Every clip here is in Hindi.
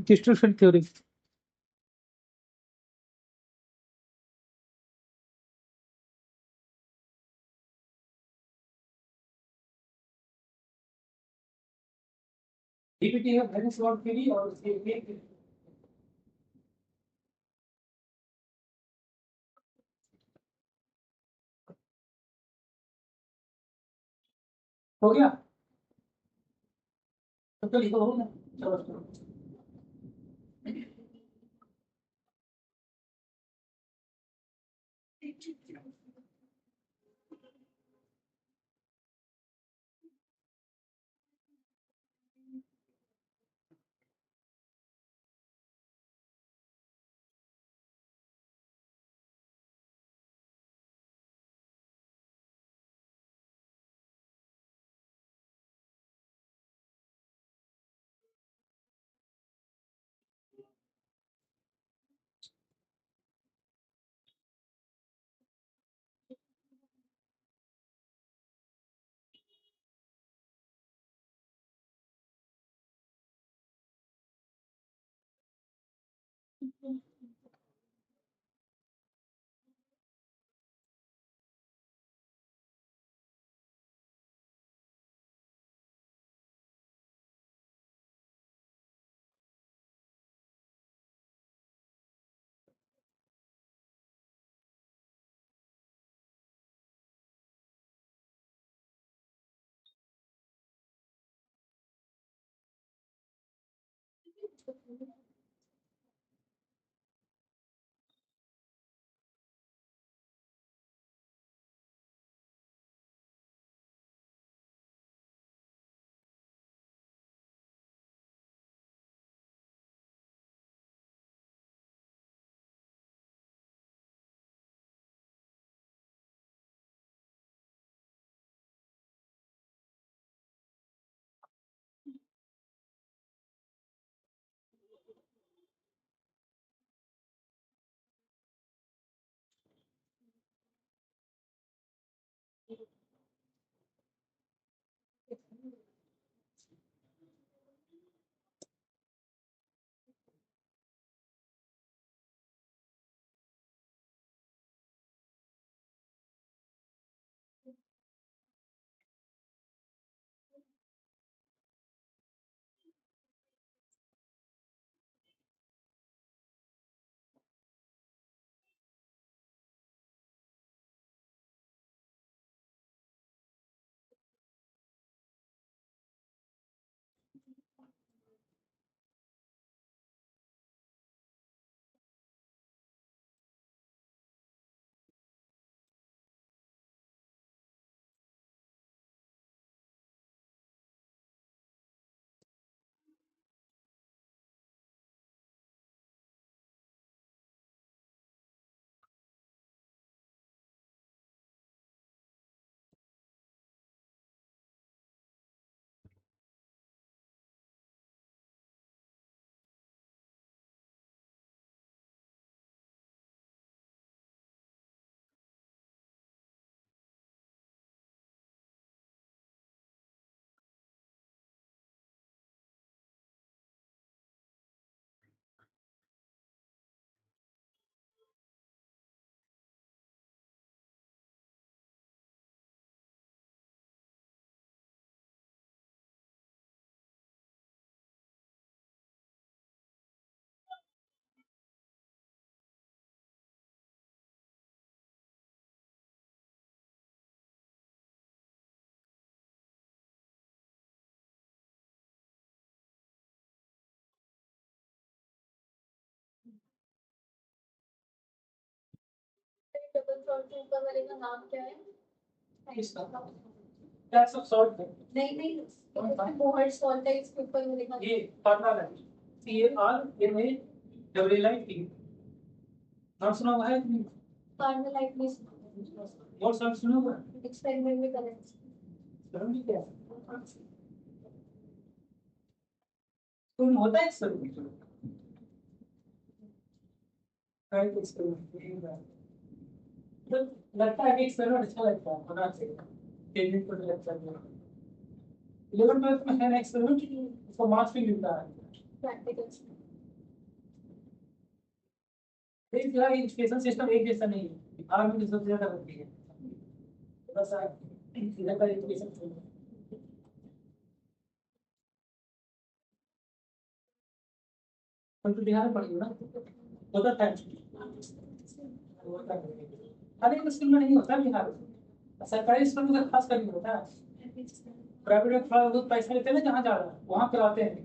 Distribution theory. डीपीटी है वेरी शॉर्ट थ्योरी और उसके एक हो गया तो लिखो हो गया। चलो डबल सॉल्ट के ऊपर वाले का नाम क्या है? इसका क्या सब सॉल्ट है नहीं नहीं मोहर सॉल्ट है इसके ऊपर में लिखा ये फॉर्मूला है CARNA double L I T नाम सुना हुआ है कार्मेलाइट में और सब सुना हुआ है एक्सपेरिमेंट में करें समझ क्या तुम होता है एक्सपेरिमेंट काय तो एक्सपेरिमेंट तो लगता है कि एक्सपेरिमेंट अच्छा लगता है होना चाहिए टेक्निक को लगता है 11 12 में है एक्सपेरिमेंट उसको मार्क्स भी मिलता है प्रैक्टिकल एक जो है एजुकेशन सिस्टम एक जैसा नहीं है, बिहार में तो सबसे ज्यादा होती है, थोड़ा सा इधर का एजुकेशन तो बिहार में पढ़ी हो ना, होता था होता है। हर एक स्कूल में नहीं होता बिहार में, सरकारी स्कूल में तो खास करके होता है। प्राइवेट में थोड़ा बहुत पैसा लेते हैं ना, जहाँ जा रहा है वहाँ कराते हैं,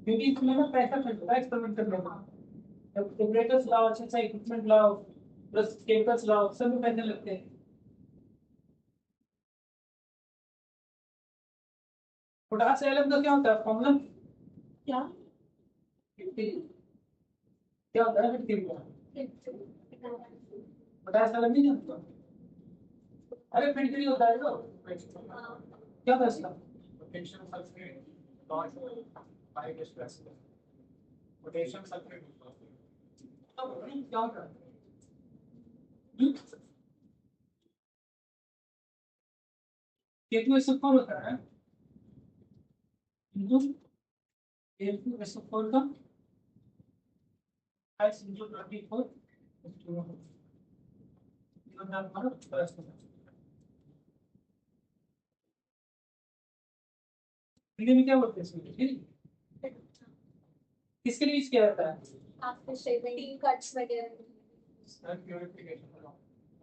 क्योंकि इसमें ना पैसा खर्च होता है एक्सपेरिमेंट करने में। ऑपरेटर्स लाओ, अच्छा अच्छा इक्विपमेंट लाओ, प्लस केमिकल्स लाओ, सब में पैसे लगते हैं। पोटास एलम का क्या होता है फॉर्मूला? क्या? 50 क्या होता है 50 का? पोटास एलम नहीं जानते? अरे 50 होता है तो क्या होता है इसका? Potassium sulphate dot by stress potassium sulphate क्या होता है? K2SO4 होता है, इंटू K2SO4 का X इंटू 24 हिंदी में क्या बोलते हैं इसमें? किसके लिए यूज किया जाता है? आफ्टर शेविंग कट्स वगैरह।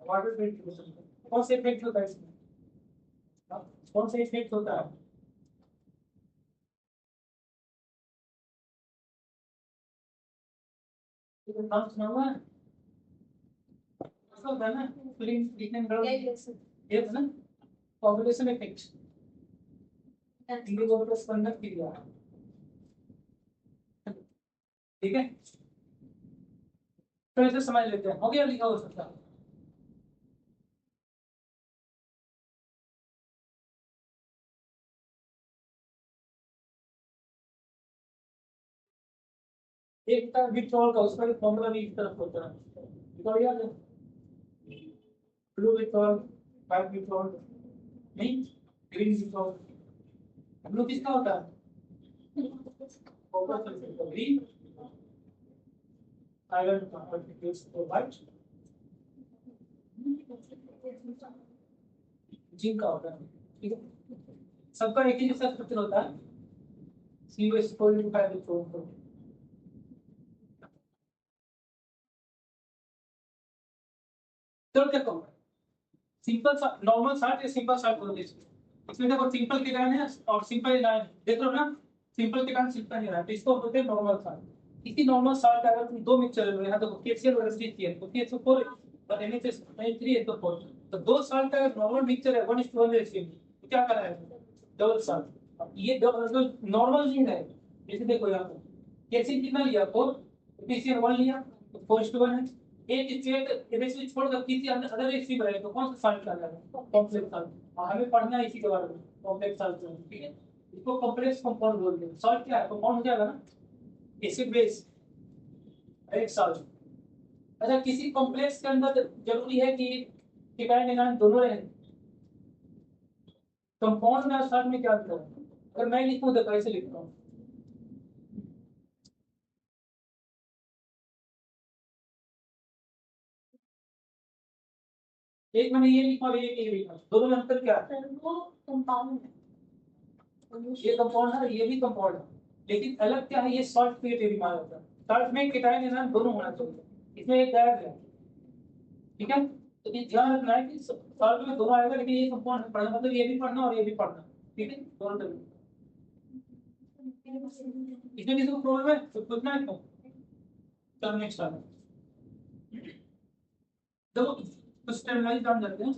वाटर प्यूरिफिकेशन कौन से इफेक्ट होता है इसमें? कौन सा इफेक्ट होता है? तो नाम सुना हुआ है, ऐसा होता है ना, फिलिंग लिखने में ये है ना, पॉपुलेशन इफेक्ट, हिंदी बोर्ड को स्पंदन किया, ठीक है। तो इसे समझ लेते हैं, हो गया लिखा हो सकता है। एक था विथड्रॉल का, उसका भी फॉर्मूला भी इस तरफ होता है, विथड्रॉल याद है? ब्लू विथड्रॉल, व्हाइट विथड्रॉल, नहीं ग्रीन विथड्रॉल। ब्लू किसका होता है? कॉपर सल्फेट का, ग्रीन आयरन का, और व्हाइट जिंक का होता है, ठीक है। सबका एक ही जैसा स्ट्रक्चर होता है, COS4 विथड्रॉल। चलो देखो, सिंपल सा नॉर्मल साल्ट या सिंपल साल्ट बोलते हैं इसको। इसमें देखो सिंपल कीटाणु है और सिंपल एनायन है, देख रहे हो ना, सिंपल कीटाणु सिंपल एनायन है, तो इसको बोलते हैं नॉर्मल साल्ट। इसी नॉर्मल साल्ट अगर तुम दो मिक्सचर में, यहाँ देखो KCl और HCl, तो CH4 और NH3SO4, तो दो साल्ट का नॉर्मल मिक्सचर है 1:1 रेशियो में, तो क्या करना है? Double salt. ये डबल नॉर्मल नहीं है, जैसे देखो यहाँ पर KCl कितना लिया 4, PCl 1 लिया, तो 4:1 है। एक स्टेट इवेंचुअली छोड़कर किसी अदर रेसिपी बने, तो कौन सा सॉल्ट करना है? Complex salt. और हमें पढ़ना है इसी के बारे में, कॉम्प्लेक्स सॉल्ट, ठीक है। इसको कॉम्प्लेक्स कंपाउंड बोलते हैं। सॉल्ट क्या है? कंपाउंड हो जाएगा ना, एसिड बेस, एक सॉल्ट। अच्छा, किसी कॉम्प्लेक्स के अंदर जरूरी है कि कीटाणु एनायन दोनों रहे? कंपाउंड में और सॉल्ट में क्या अंतर है? अगर मैं लिखूं तो कैसे लिखता हूँ? एक मैंने ये लिखा और एक ये लिखा, दोनों में अंतर क्या है? वो कंपाउंड है। ये कंपाउंड है, ये भी कंपाउंड है, लेकिन अलग क्या है, ये सॉल्ट क्रिएटिव माना जाता है। सॉल्ट में कीटाणु एनायन दोनों होना चाहिए, इसमें एक गैप है, ठीक है। तो ये ध्यान रखना है कि सॉल्ट में दोनों आएगा, लेकिन ये कंपाउंड पढ़ना मतलब ये भी पढ़ना और ये भी पढ़ना, ठीक है, दोनों तरफ। इसमें किसी को प्रॉब्लम है तो पूछना है, तो चलो नेक्स्ट आ देखो, कुछ टर्मिनोलॉजी जान जाते हैं।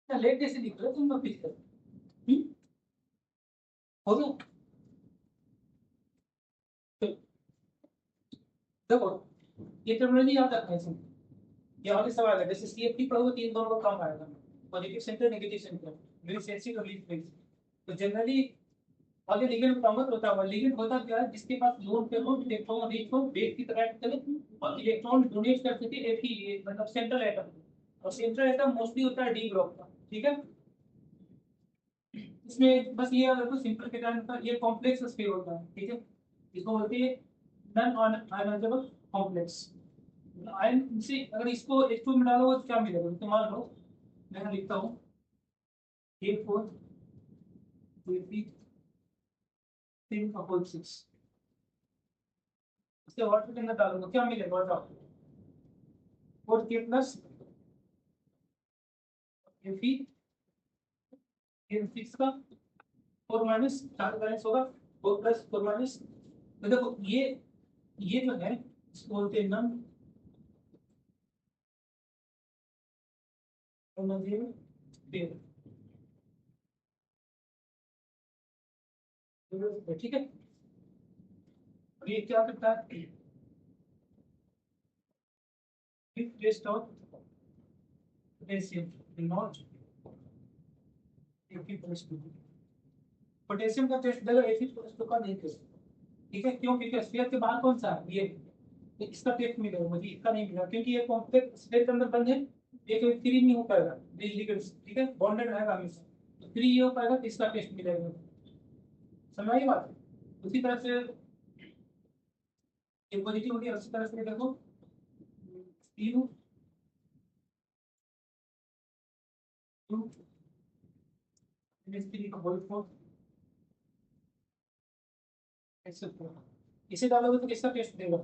लेट कैसे दिख रहा है तुम ऑफिस का? हो गया तो देखो, ये टर्मिनोलॉजी याद रखना है इसमें। ये वाले सवाल है, जैसे सीएफटी पढ़ोगे तीन दोनों का काम आएगा, positive centre negative centre, very sensitive release phase. तो जनरली आगे लिगेंड प्रॉमिस होता है, लिगेंड होता क्या है, जिसके पास लोन पे हो, इलेक्ट्रॉन रीच हो, वेव की तरह एक्ट करे और इलेक्ट्रॉन डोनेट कर सके एफई, मतलब सेंट्रल एटम। और सेंट्रल एटम मोस्टली होता है डी ग्रुप का, ठीक है। इसमें बस ये अगर तो सिंपल के कारण का ये कॉम्प्लेक्स स्फीयर होता है, ठीक है। इसको बोलते हैं नॉन आयनाइजेबल कॉम्प्लेक्स। आयन से अगर इसको H2 में डालोगे तो क्या मिलेगा, तो मान लो मैं लिखता हूँ A4 3/6, इसके वाटर के अंदर डालूंगा, क्या मिलेगा बताओ। 4K प्लस Fe, 6 का 4 माइनस 4 बैलेंस होगा, 4 प्लस 4 माइनस। तो देखो ये जो है इसको बोलते हैं नॉन पेयर, ठीक है। और ये क्या करता है, if based on potassium not Fe+2, potassium का टेस्ट देगा Fe+2 का नहीं टेस्ट, ठीक है। क्यों, क्योंकि स्फीयर के बाहर कौन सा है ये, इसका टेस्ट मिलेगा, मुझे इसका नहीं मिला, क्योंकि ये कॉम्प्लेक्स स्फीयर के अंदर बंद है, एक 3 नहीं हो पाएगा, ठीक है, बॉन्डेड रहेगा हमेशा, तो 3 ये हो पाएगा तो इसका टेस्ट मिलेगा। समझ आई बात। उसी तरह से ये पॉजिटिव होगी, उसी तरह से देखो 3 2 3 का होल 4 ऐसे इसे डालोगे तो किसका टेस्ट देगा,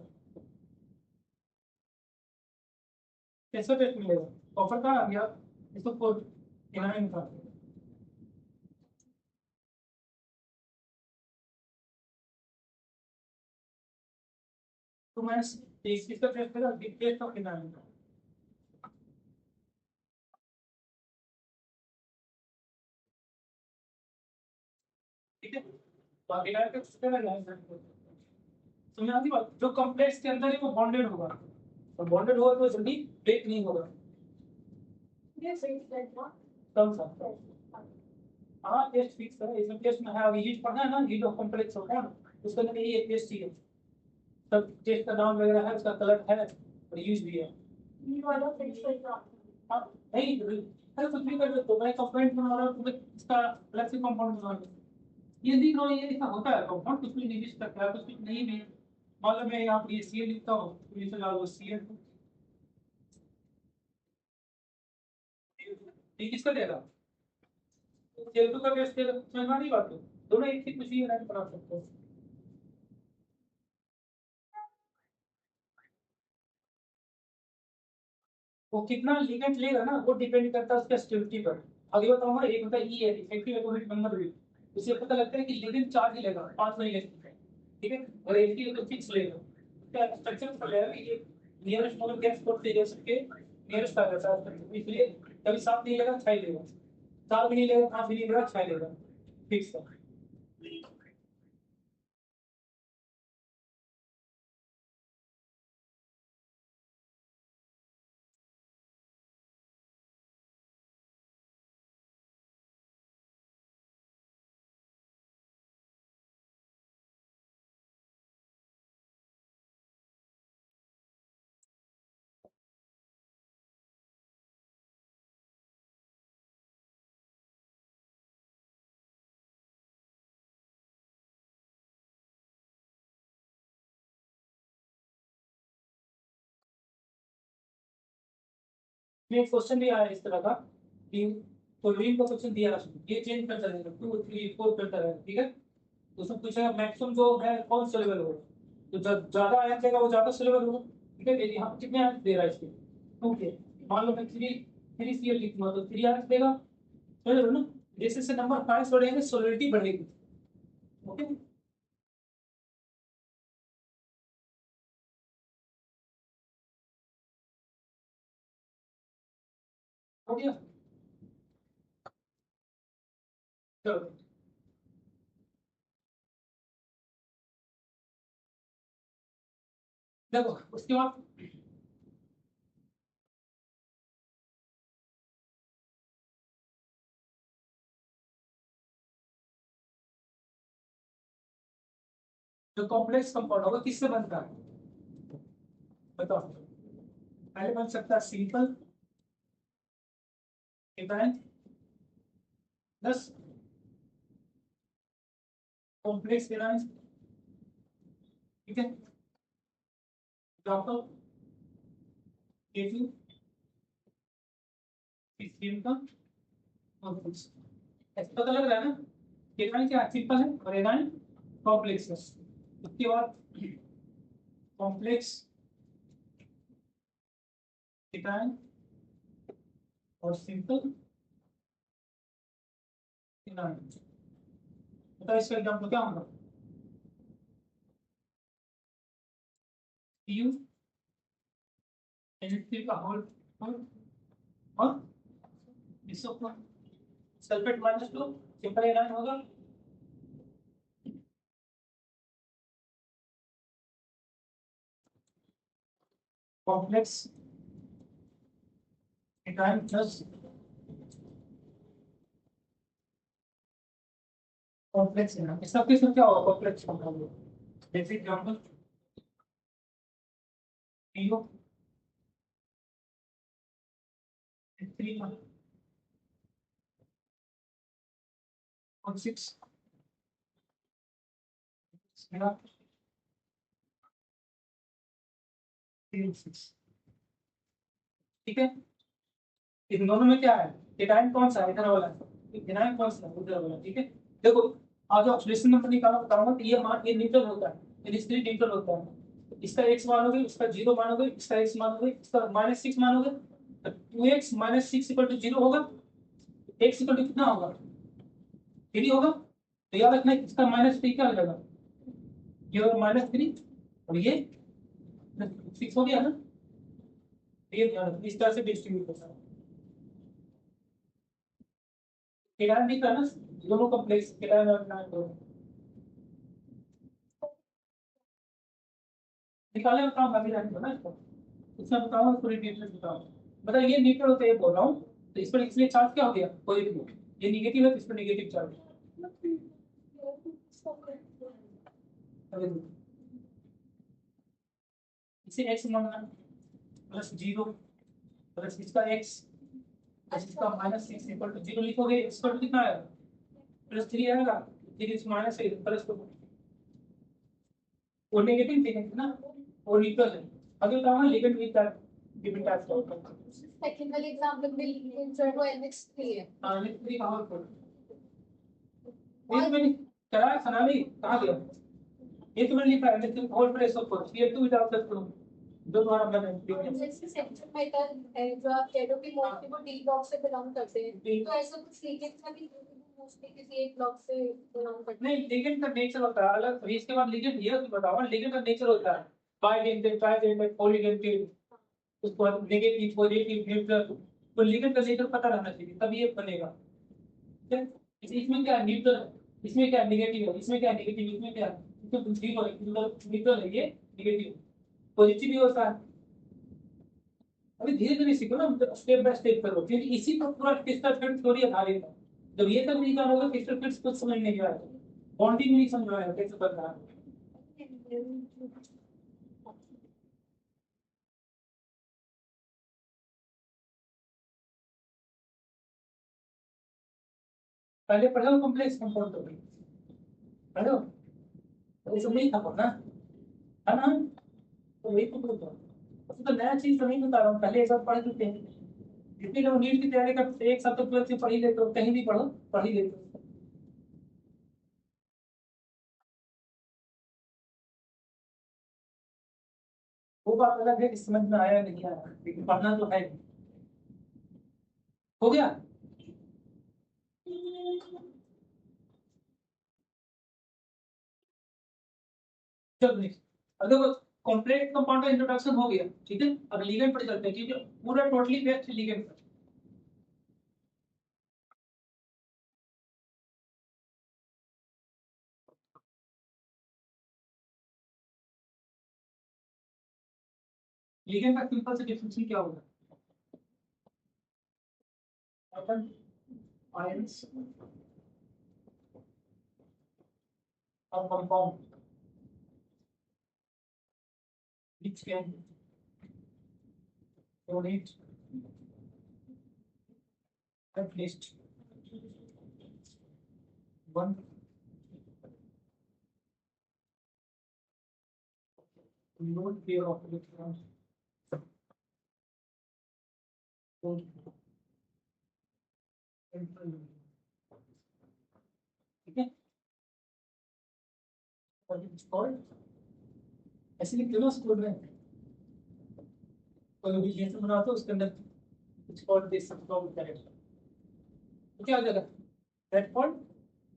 कैसा टेस्ट मिलेगा, कॉपर का आ गया, इसको कोड एनाइन का तो मैं इसका टेस्ट करा टेस्ट ऑफ फिनाइल ठीक है। बाकी लाइफ का किसका लगा है समझ आती बात। जो कॉम्प्लेक्स के अंदर है वो बॉन्डेड होगा और बॉन्डेड होगा तो जल्दी ब्रेक नहीं होगा। ये सही है ना? कम सा हाँ टेस्ट फिक्स है इसमें टेस्ट में है अभी हीट पढ़ना है ना हीट ऑफ कॉम्प्लेक्स होता है ना उसके अंदर ये टेस्ट ही है सब टेस्ट का नाम वगैरह है उसका कलर है और यूज भी है। ये वाला फिक्स है ना? हाँ नहीं अरे कुछ भी कर दो तो मैं कंपाउंड बना रहा हूँ तुम्हें इसका अलग से कंपाउंड बना दो ये लिख लो ये ऐसा होता है कंपाउंड कुछ भी नहीं लिख सकता है कुछ भी नहीं भी मान लो मैं यहाँ पर ये सी लिखता हूँ तो ये चला लो सी ये किसका देगा CO2 का गैस देगा समझ में आ रही बात है दोनों एक ही कुछ ही बना सकते हो। वो कितना लिगेंड लेगा ना वो डिपेंड करता है उसका स्टेबिलिटी पर। आगे बताऊंगा एक होता है ई है इफेक्टिव एटॉमिक नंबर भी उससे पता लगता है कि लिगेंड 4 ही लेगा 5 नहीं ले सकता ठीक है और एक ही तो फिक्स लेगा क्या स्ट्रक्चर पर लेगा ये नियरेस्ट मॉडल गैस कोड से सबके नियरेस्ट आ जाता है इसलिए कभी 7 नहीं लेगा 6 ही लेगा 4 भी नहीं लेगा 5 भी नहीं लेगा 6 लेगा फिक्स है। में एक क्वेश्चन भी आया इस तरह का कि क्लोरीन का क्वेश्चन दिया है ये चेंज करता रहेगा 2 3 4 करता रहेगा ठीक है तो उसमें पूछेगा मैक्सिमम जो है कौन सा लेवल होगा तो ज्यादा आयन देगा वो ज्यादा सा लेवल होगा ठीक है यहाँ पे कितने आयन दे रहा है इसके ओके मान लो मैं 3 3 Cl लिखूंगा तो 3 आयन देगा समझ रहे हो ना जैसे जैसे नंबर ऑफ आयंस बढ़ेंगे सोलिडिटी बढ़ेगी ओके हो गया चलो देखो उसके बाद जो कॉम्प्लेक्स कंपाउंड होगा किससे बनता है बताओ पहले बन सकता है simple ethyne plus complex ethyne ठीक है एग्जांपल K2 इथीन का कॉम्प्लेक्स ऐसा पता लग रहा है ना एथाइन क्या सिंपल है और एथाइन कॉम्प्लेक्स है उसके बाद कॉम्प्लेक्स एथाइन और सिंपल एथाइन बताओ इसका एग्जांपल क्या होगा Pu NH3 का होल और इसो सल्फेट -2 सिंपल एनायन होगा complex anion plus complex anion इसका किसमें क्या होगा कॉम्प्लेक्स कंपाउंड जैसे एग्जांपल Pu H3 और 6 मेरा 6 ठीक है इन दोनों में क्या है एनायन कौन सा है इधर वाला एनायन कौन सा है उधर वाला ठीक है देखो आज ऑक्सीडेशन नंबर निकालना बताऊंगा तो ये मान ये न्यूट्रल होता है ये निष्क्रिय न्यूट्रल होता है इसका x मानोगे इसका 0 मानोगे इसका x मानोगे इसका -6 मानोगे तो 2x -6 = 0 होगा x = कितना होगा 3 होगा तो याद रखना इसका -3 क्या हो जाएगा ये होगा -3 और ये 6 हो गया ना, ये ध्यान रखो इस तरह से डिस्ट्रीब्यूट होता है। केटायन दिख रहा है ना, दोनों कॉम्प्लेक्स केटायन और एनायन दोनों निकालने का काम अभी रहेगा ना इसको, इसमें बताऊँ पूरी डिटेल्स बताऊँ। मतलब ये न्यूट्रल होते हैं बोल रहा हूँ, तो इस पर इसलिए चार्ज क्या हो गया पॉजिटिव, ये नेगेटिव है तो इस पर नेगेटिव चार्ज। इसे x मानना प्लस 0 प्लस इसका x प्लस इसका माइनस 6 इक्वल टू 0 लिखोगे, x पर कितना आएगा प्लस 3 आएगा, फिर इस माइनस से प्लस को वो नेगेटिव थी ना, वो न्यूट्रल है। अगर कहा ligand with that given type का टेक्निकल एग्जांपल में इंसर्ट हुआ NH3 है। हां NH3 पावरफुल ये मैंने कराया सनाली कहां गया, ये तो मैंने लिखा है NH3 whole press of Cl2 without the chlorine जो द्वारा मैंने जैसे सेंट्रल मेटल है जो आप कह रहे हो कि मोस्टली वो डी ब्लॉक से बिलोंग करते हैं, तो ऐसा कुछ लीकेज का भी मोस्टली किसी एक ब्लॉक से बिलोंग करते हैं। नहीं लिगेंड का नेचर होता है अलग, अभी इसके बाद लिगेंड ये तो बताओ लिगेंड का नेचर होता है बाइडेंटेड ट्राइडेंटेड पॉलीडेंटेड, उसको नेगेटिव पॉजिटिव न्यूट्रल, तो लिगेंड का नेचर पता रहना चाहिए तब ये बनेगा। ठीक है, इसमें क्या न्यूट्रल, इसमें क्या नेगेटिव है, इसमें क्या नेगेटिव, इसमें क्या इसमें जीरो है, न्यूट्रल है, ये नेगेटिव पॉजिटिव भी होता है। अभी धीरे धीरे सीखो ना, स्टेप बाय स्टेप करो, क्योंकि इसी पर पूरा क्रिस्टल फिट थ्योरी आधारित है। जब ये तक नहीं करोगे क्रिस्टल फिट्स कुछ समझ नहीं आएगा, बॉन्डिंग नहीं समझ आएगा कैसे करना है। पहले पढ़ो कॉम्प्लेक्स कंपाउंड तो पढ़ो, तो ये सब नहीं था पढ़ना है ना, तो वही तो बोलता हूँ, तो नया चीज तो नहीं बता रहा हूँ, पहले ये सब पढ़ चुके हैं। जितने लोग नीट की तैयारी करते एक साल तो 12th से पढ़ ही लेते हो, कहीं भी पढ़ो पढ़ ही लेते हो। वो बात अलग है कि समझ में आया नहीं आया, लेकिन पढ़ना तो है। हो गया, चलो नेक्स्ट। अब देखो कॉम्प्लेक्स कंपाउंड का इंट्रोडक्शन हो गया, ठीक है, अब लिगेंड पर चलते हैं क्योंकि पूरा टोटली बेस्ड लिगेंड पर। लिगेंड का सिंपल से डिफिनेशन क्या होगा, एटम आयंस और compound which can donate at least one lone pair of electrons to central unit. ठीक है, और इट्स कॉल्ड, ऐसे लिखते हो ना स्कूल में, कोई भी रिएक्शन बनाते हो उसके अंदर it's called this subtopic direction, तो क्या हो जाएगा दैट कॉल्ड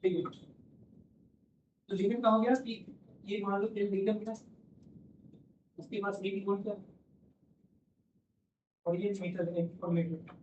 लिगेंड। तो लिगेंड का हो गया कि ये मान लो कि लिगेंड है, उसके पास लिगेंड कौन सा और ये मीटर है और मीटर।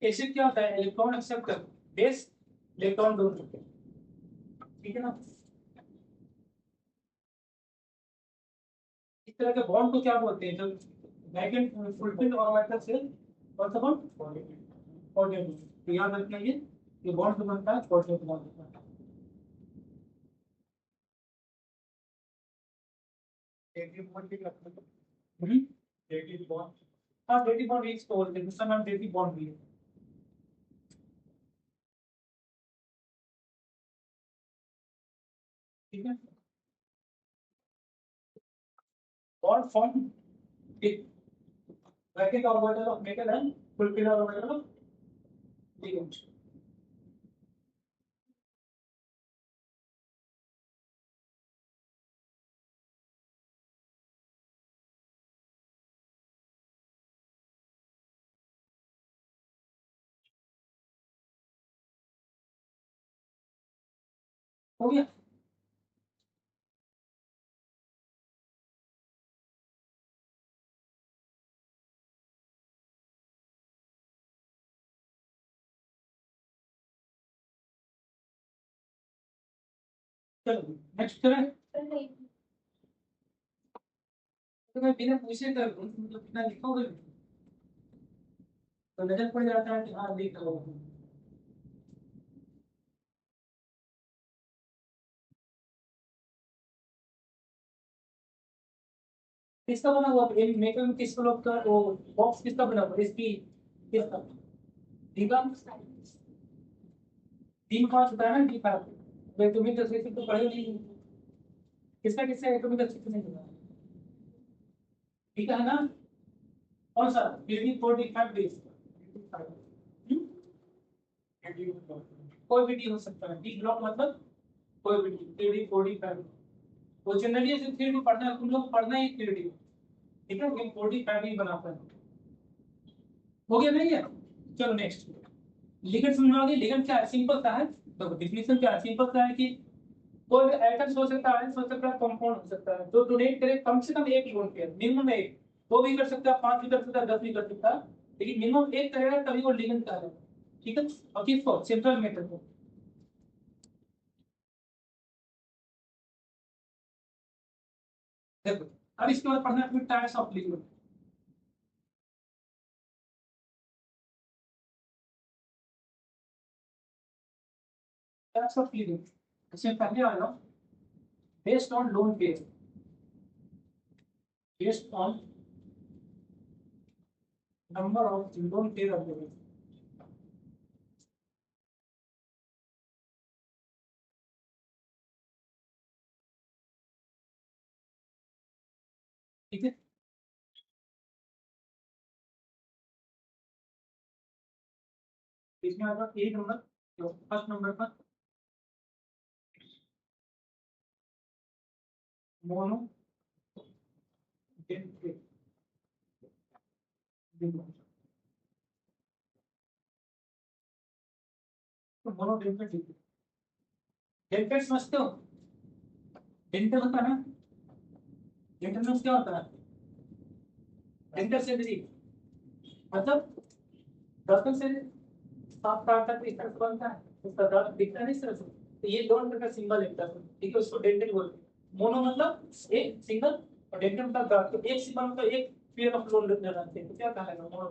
एसिड क्या होता है, इलेक्ट्रॉन एक्सेप्ट कर बेस इलेक्ट्रॉन डोनर, ठीक है ना। इस तरह के बॉन्ड को क्या बोलते हैं, जब लिगेंड फुलफिल ऑर्बिटल से कौन सा बॉन्ड कोऑर्डिनेट, तो याद रखना ये बॉन्ड जो बनता है कोऑर्डिनेट बॉन्ड बनता है। डेटिव बॉन्ड भी करते हैं। हम्म, डेटिव बॉन्ड हाँ डेटिव बॉन्ड इसको बोलते हैं, दूसरा नाम डेटिव बॉन्ड भी है। ठीक है, बॉन्ड फॉर्म एक bracket orbital of metal and fulfiller orbital of ligand. हो गया, चलो नेक्स्ट करें। नहीं तो मैं बिना पूछे कर दूं, मतलब बिना लिखोगे तो नजर पड़ जाता है कि हाँ लिख लो। किसका बना हुआ है मेकअप में, किस लोग का वो बॉक्स किसका बना हुआ है, इसकी किसका दीपा तीन पांच होता है ना दीपा। वे तुम्हें तो सिर्फ तो पढ़े नहीं, किसका किसका है तुम्हें तो सिर्फ नहीं पता। ठीक है ना, कौन सा डी 45 डेज कोई भी डी हो सकता है, डी ब्लॉक मतलब कोई भी डी डी 45। वो जनरली ऐसे थ्री डी पढ़ना है, तुम लोग पढ़ना ही थ्री डी, ठीक है, लेकिन 45 ही बनाता है। हो गया नहीं है, चलो नेक्स्ट। लिगेंड समझ में आ गई, लिगेंड क्या है, सिंपल सा है। तो डिफिनेशन क्या है, सिंपल सा है कि कोई भी एटम हो सकता है, हो सकता है कंपाउंड हो सकता है, जो डोनेट करे कम से कम एक लोन पेयर, मिनिमम एक। वो भी कर सकता है, 5 भी कर सकता है, 10 भी कर सकता है, लेकिन मिनिमम एक करेगा तभी वो लिगेंड का है। ठीक है, और किसको, सेंट्रल मैटर को। देखो अब इसके बाद पढ़ना है types of ligand. Types of ligand, इससे पहले आ जाओ, based on lone pair, based on number of lone pair available. ठीक है, इसमें आएगा एक नंबर, तो फर्स्ट नंबर पर मोनो डेल्टेट। तो मोनो डेल्टेट, डेल्टेट समझते हो, डेल्टेट होता है ना, डेल्टेट में क्या होता है, डेल्टेट से भी मतलब दर्पण से साफ काट तक इस तरह से बनता है, उसका दांत दिखता है इस तरह से, तो ये दोनों प्रकार सिंबल लिखता है, ठीक है, उसको डेल्टेट बोलते हैं। मोनो मतलब एक सिंगल, और डेल्टेट मतलब दांत, तो एक सिंबल मतलब एक पेयर ऑफ लोन लिखना चाहते हैं, तो क्या कहा है मोनो,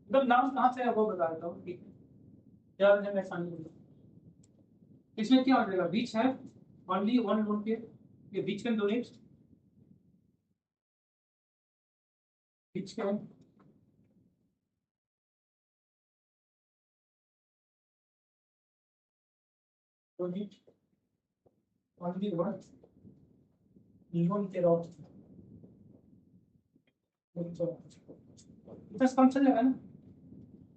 मतलब नाम कहाँ से है वो बता देता हूँ, ठीक है, याद है मैं आसानी से। इसमें क्या हो जाएगा, बीच है ओनली वन लोन पेयर, ये which can donate, which can donate only one lone pair of, बस कम चल जाएगा ना,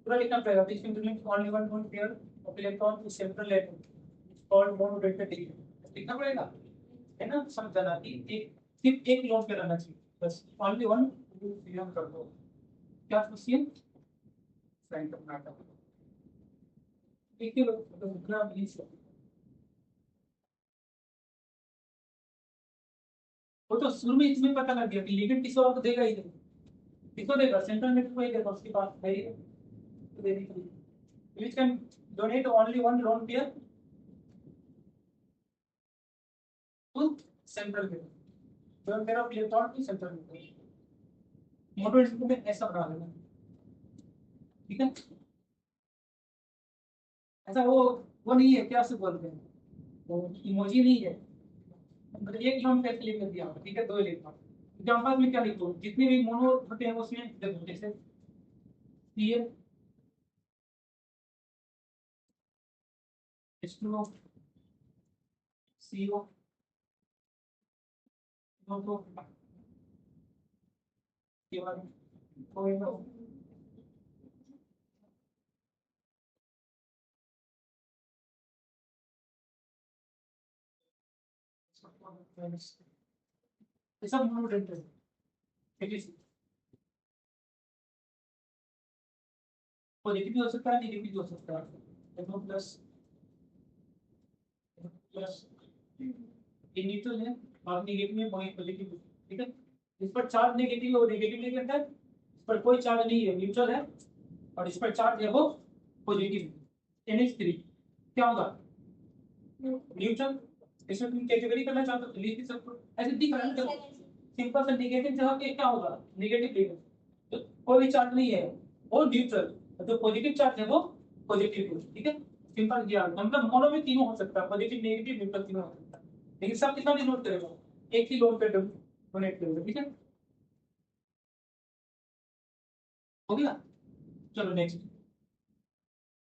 पूरा लिखना पड़ेगा, which can donate only one lone pair of electron to central atom called monodentate, लिखना पड़ेगा, है ना, समझाना कि एक सिर्फ एक लोन पे रहना चाहिए, बस ओनली वन कर दो। क्या क्वेश्चन, सेंटर मैटर, एक ही लोग तो उतना भी वो तो शुरू में इसमें पता लग गया कि लिगेंड किसी और को देगा ही नहीं, किसको देगा, सेंट्रल मैटर को ही देगा, उसके पास है ही तो देने के लिए, which can donate only one lone pair to central meter, lone pair of electron to central meter, मोटो में ऐसा बना देना, ठीक है। ऐसा वो नहीं है, क्या से बोलते हैं, वो इमोजी नहीं है। मतलब एक लॉन्ग टेस्ट लिख दिया, ठीक है, दो लिखा। एग्जाम्पल में क्या लिखो, जितने भी मोनो होते हैं उसमें देखो, जैसे C L H two O C O तो केवल कोई ना ये सब मोनो टेस्ट है, ठीक है। पॉजिटिव भी हो सकता है, नेगेटिव भी हो सकता है। देखो प्लस प्लस ये न्यूट्रल है और नेगेटिव में पॉजिटिव, ठीक है। इस पर चार्ज नेगेटिव और नेगेटिव लेके अंदर, इस पर कोई चार्ज नहीं है, न्यूट्रल है, और इस पर चार्ज है वो पॉजिटिव। NH3 क्या होगा, न्यूट्रल। इसमें तुम कैटेगरी करना चाहते हो तो लिख भी सकते हो, ऐसे दिख रहा है देखो। सिंपल सा नेगेटिव जगह पे क्या होगा, नेगेटिव लेगा, तो कोई चार्ज नहीं है, वो न्यूट्रल। जो पॉजिटिव चार्ज है वो पॉजिटिव, ठीक है। सिंपल किया, मतलब मोनो में तीनों हो सकता है, पॉजिटिव नेगेटिव न्यूट्रल तीनों हो सकता है, लेकिन सब कितना डिनोट करेगा, एक ही लोड पे डोनेट करेगा, ठीक है। हो गया, चलो नेक्स्ट,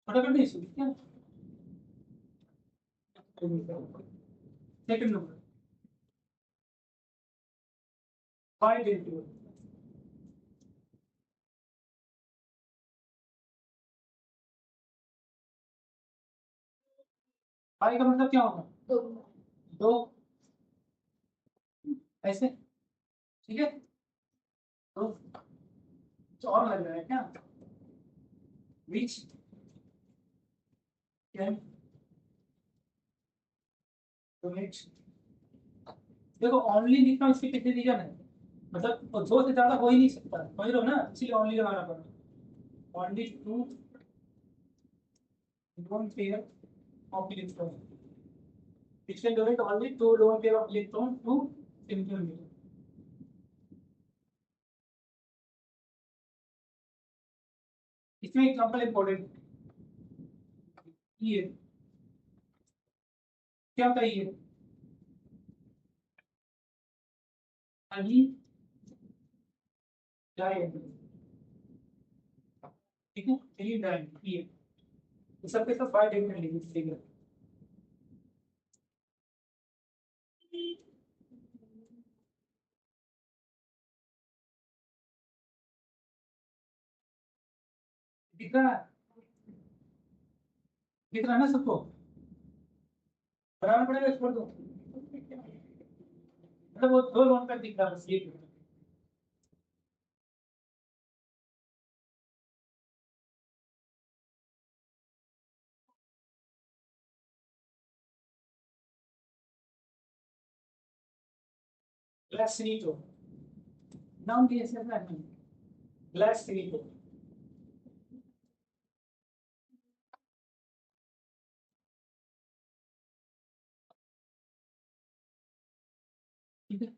फटाफट नहीं सुन क्या, सेकंड नंबर 5 into पाई का मतलब क्या होगा, दो। दो, ऐसे, ठीक है। तो कुछ और लग रहा है क्या, विच कैन डोनेट। देखो ओनली लिखना, इसके कितने रीजन है, मतलब दो से ज्यादा हो ही नहीं सकता, समझ रहे हो ना, इसलिए ओनली लगाना पड़ा। Only two lone pair of electron, which can donate only two lone pair of electron to chemical metal। इसमें एग्जांपल इंपॉर्टेंट, ये क्या होता है, ये अभी डाई, ठीक है, चलिए डाई ये, तो सबके सब 5 डिफरेंट लिखेंगे। दिख रहा है, दिख रहा है ना सबको, बनाना पड़ेगा, छोड़ दो, मतलब वो दो लोन तक दिख रहा है बस, ये ग्लास सिनीटो, नाम भी ऐसे है, ग्लास सिनीटो, ठीक है।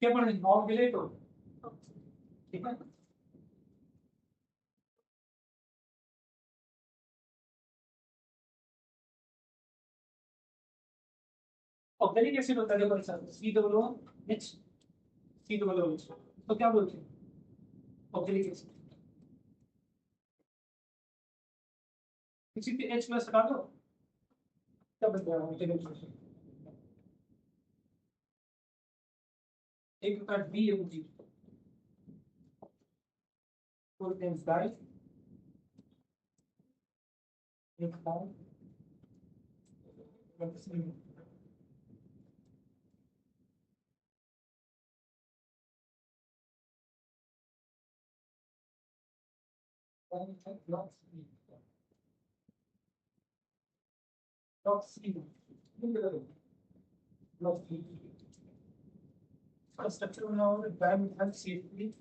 क्या पढ़ रहे हैं, नॉन रिलेटो, ठीक है। ऑक्सैलिक एसिड होता है, देखो ऐसा COOH, COOH, तो क्या बोलते हैं, ऑक्सैलिक एसिड, किसी पे H प्लस हटा दो, क्या बन जाएगा ऑक्सैलिक एसिड, एक का DMG, बोलते हैं डाई, एक डाई, स्ट्रक्चर बना हुआ है डाईमिथाइल CH3,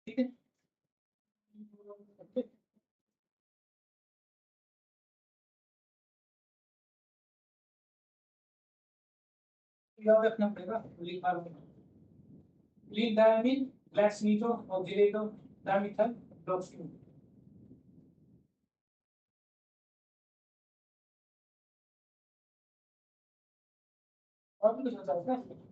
ठीक है। याद रखना पड़ेगा लीन डायमीन ग्लास नीटो और जिलेटो डायमीथल डॉक्सिन। और भी कुछ बता सकते हैं?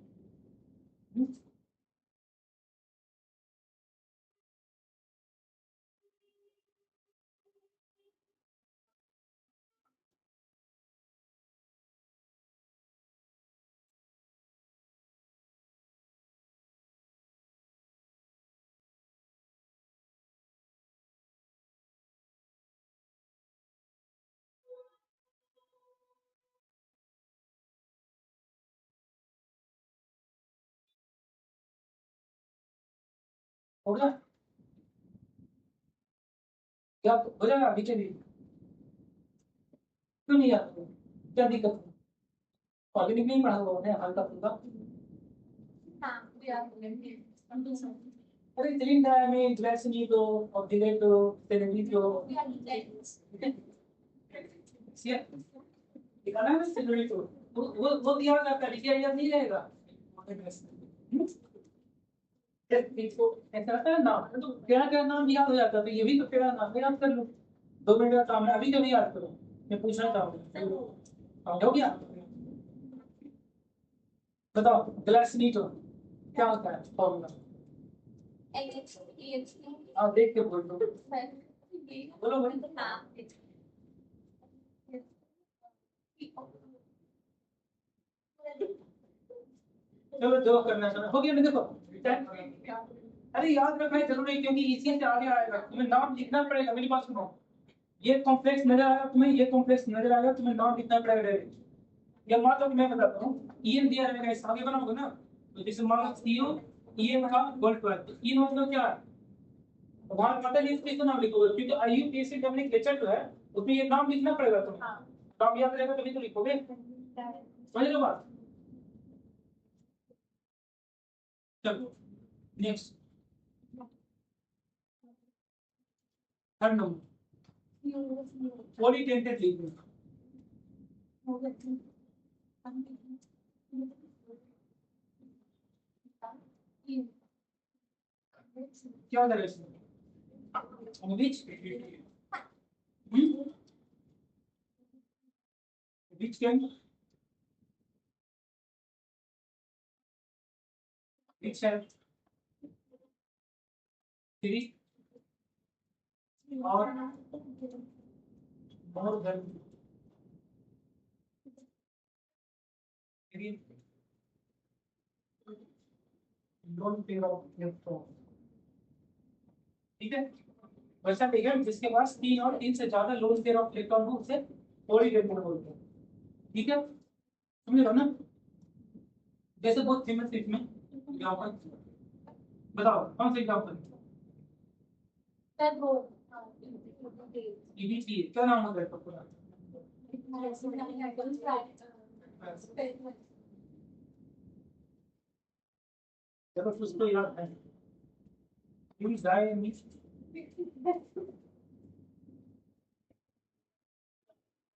होगा क्या हो जाएगा अभी के लिए? क्यों नहीं आता? क्या दिक्कत है? ऑर्गेनिक नहीं पढ़ा हुआ है हल्का फुल्का। हाँ we are going अरे लीन डायमीन ग्लास नीटो और जिलेटो टेलेमीटो we are like दिखाना है सिलुएटो वो दिया जाता है लिखा याद नहीं रहेगा। इसको ऐसा होता है नाम तो तेरा क्या नाम याद हो जाता है तो ये भी तो तेरा नाम याद कर लो। 2 मिनट का काम है अभी क्यों नहीं याद करो? मैं पूछना चाहूँ हो गया? बताओ ग्लासनीटो क्या होता है फॉर्मूला? हाँ देख के बोल दो बोलो बोलो। चलो जो करना है हो गया मैं देखो। अरे याद रखना है जरूरी क्योंकि इसी से आगे आएगा तुम्हें नाम लिखना पड़ेगा। मेरी बात सुनो ये कॉम्प्लेक्स नजर आएगा तुम्हें ये कॉम्प्लेक्स नजर आएगा तुम्हें नाम लिखना पड़ेगा। या मान लो मैं बताता हूँ ईएन दिया रहेगा इस आगे बनाओगे ना तो जैसे मान लो सीओ ईएन का गोल्ड पर तो ईएन मतलब क्या है? तो वहां पता नहीं इसको नाम लिखोगे क्योंकि आईयूपीएससी डब्ल्यूएचएच जो है उसमें ये नाम लिखना पड़ेगा तुम्हें। नाम याद रहेगा तभी तो लिखोगे। समझ लो बात। चलो नेक्स्ट थर्ड नंबर पॉलीटेंटेड लिखना। क्या होता है इसमें? which which can which have three or more than three lone pair of electrons। ठीक है वैसा ठीक है जिसके पास 3 और 3 से ज्यादा लोन पेयर ऑफ इलेक्ट्रॉन हो उसे पॉलीडेंटेड बोलते हैं। ठीक है समझ लो ना जैसे बहुत फेमस इसमें एग्जांपल बताओ कौन सा एग्जांपल? ईबीसी क्या नाम होता है इसका पूरा? चलो उसको याद है use die means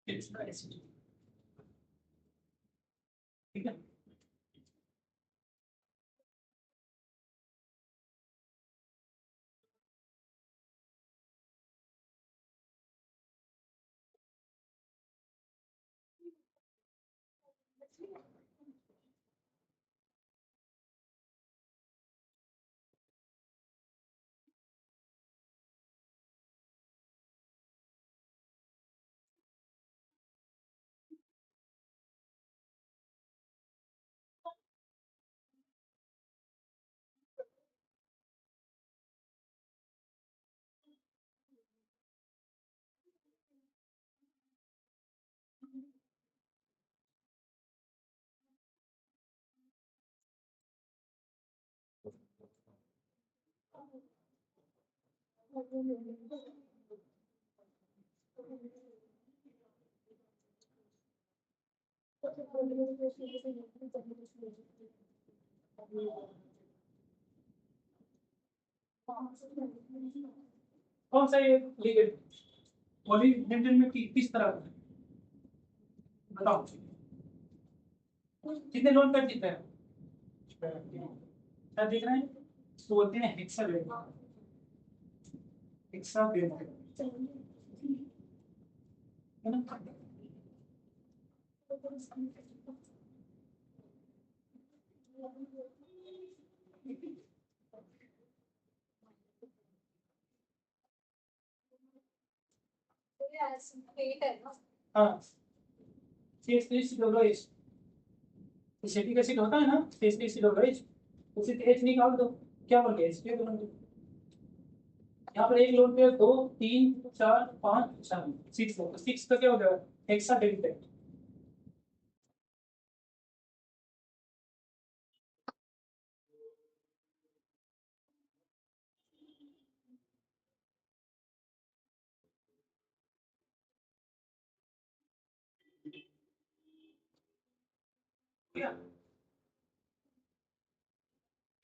it's nice. ठीक है कौन सा ये लिगेंड पॉलीडेंड्रन में किस तरह का है? बताओ कितने लोन कर दिख रहे हैं? क्या दिख रहे हैं? इसको बोलते हैं हेक्साडेंड्रन। हेक्साडेंड्रन है ना? पेट है ना। हाँ CH3COOH एसिटिक एसिड होता है ना CH3COOH उसी H निकाल दो क्या बन गया H2 बन गया। यहाँ पर एक लोन पे 2 3 4 5 6 6 का क्या हो जाएगा हेक्साडेंड्रन।